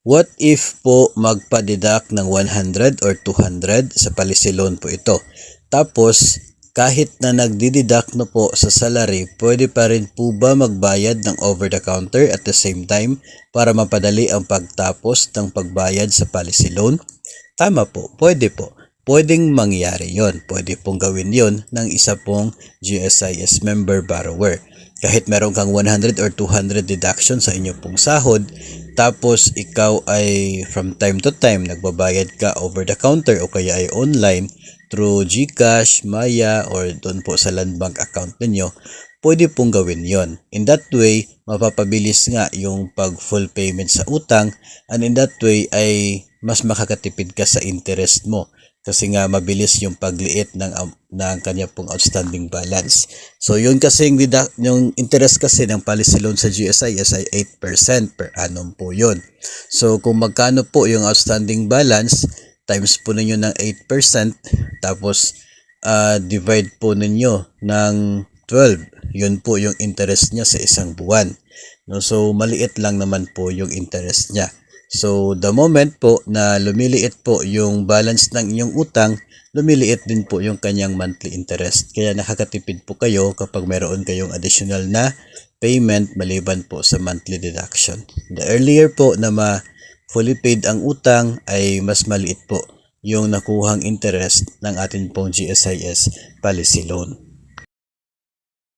What if po magpa-deduct ng 100 or 200 sa policy loan po ito? Tapos, kahit na nagdideduct na po sa salary, pwede pa rin po ba magbayad ng over-the-counter at the same time para mapadali ang pagtapos ng pagbayad sa policy loan? Tama po, pwede po. Pwedeng mangyari yon. Pwede pong gawin yon ng isa pong GSIS member borrower. Kahit meron kang 100 or 200 deduction sa inyo pong sahod, tapos ikaw ay from time to time nagbabayad ka over the counter o kaya ay online through GCash, Maya or doon po sa Land Bank account ninyo, pwede pong gawin yon. In that way, mapapabilis nga yung pag full payment sa utang, and in that way ay mas makakatipid ka sa interest mo. Kasi nga mabilis yung pagliit ng kanya pong outstanding balance. So yun kasi yung interest kasi ng policy loan sa GSIS ay 8% per annum po yun. So kung magkano po yung outstanding balance, times po ninyo ng 8%, tapos divide po ninyo ng 12. Yun po yung interest niya sa isang buwan. No? So maliit lang naman po yung interest niya. So, the moment po na lumiliit po yung balance ng inyong utang, lumiliit din po yung kanyang monthly interest. Kaya nakakatipid po kayo kapag mayroon kayong additional na payment maliban po sa monthly deduction. The earlier po na fully paid ang utang ay mas maliit po yung nakuhang interest ng atin pong GSIS policy loan.